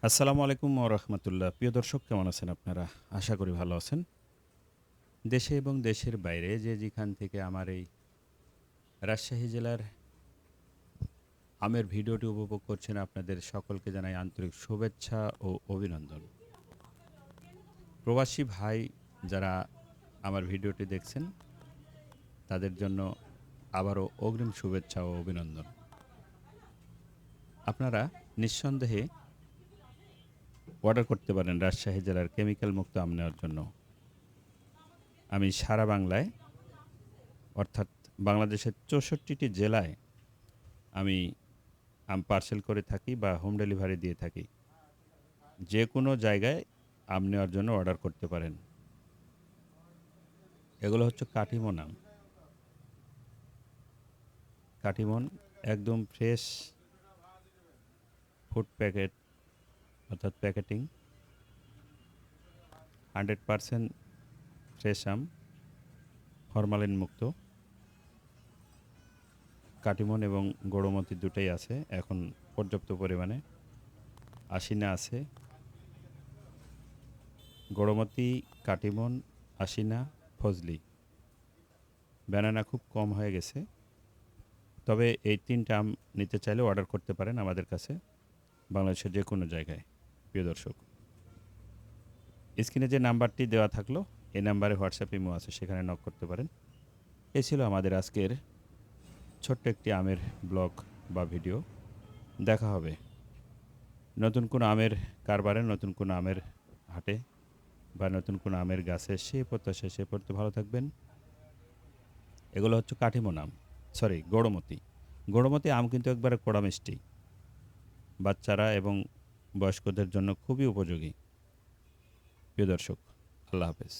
আসসালামু আলাইকুম ওয়া রাহমাতুল্লাহ। প্রিয় দর্শক কেমন আছেন আপনারা? আশা করি ভালো আছেন। দেশে এবং দেশের বাইরে যে যেখান থেকে আমার এই রাজশাহী জেলার আমের ভিডিওটি উপভোগ করছেন আপনাদের সকলকে জানাই আন্তরিক শুভেচ্ছা ও অভিনন্দন। প্রবাসী ভাই যারা আমার ভিডিওটি দেখছেন তাদের জন্য আবারও অগ্রিম শুভেচ্ছা ও অভিনন্দন। আপনারা নিঃসন্দেহে অর্ডার করতে পারেন রাজশাহী জেলার কেমিক্যাল মুক্ত আম নেওয়ার জন্য। আমি সারা বাংলায় অর্থাৎ বাংলাদেশের ৬৪টি জেলায় আমি আম পার্সেল করে থাকি বা হোম ডেলিভারি দিয়ে থাকি। যে কোনো জায়গায় আম নেওয়ার জন্য অর্ডার করতে পারেন। এগুলো হচ্ছে কাটিমন আম। কাটিমন একদম ফ্রেশ ফুড প্যাকেট অর্থাৎ প্যাকেটিং 100% ফ্রেশ আম, ফরমালিন মুক্ত। কাটিমন এবং গড়মতি দুটোই আছে এখন পর্যাপ্ত পরিমাণে। আশিনা আছে। গড়মতি, কাটিমন, আশিনা, ফজলি। ব্যানানা খুব কম হয়ে গেছে। তবে এই ৩ টা আম নিতে চাইলে অর্ডার করতে পারেন আমাদের কাছে বাংলাদেশের যে কোনো জায়গায়। প্রিয় দর্শক, স্ক্রিনে যে নাম্বারটি দেওয়া থাকলো এই নাম্বারে হোয়াটসঅ্যাপ ইমো আছে, সেখানে নক করতে পারেন। এই ছিল আমাদের আজকের ছোট্ট একটি আমের ব্লগ বা ভিডিও। দেখা হবে নতুন কোনো আমের কারবারে, নতুন কোনো আমের হাটে বা নতুন কোনো আমের গাছে। সে প্রত্যাশা সে পড়তে ভালো থাকবেন। এগুলো হচ্ছে কাঠিমন আম, সরি গড়মতি। গড়মতি আম কিন্তু একবারে কড়া মিষ্টি, বাচ্চারা এবং বয়স্কদের জন্য খুবই উপযোগী। প্রিয় দর্শক, আল্লাহ হাফেজ।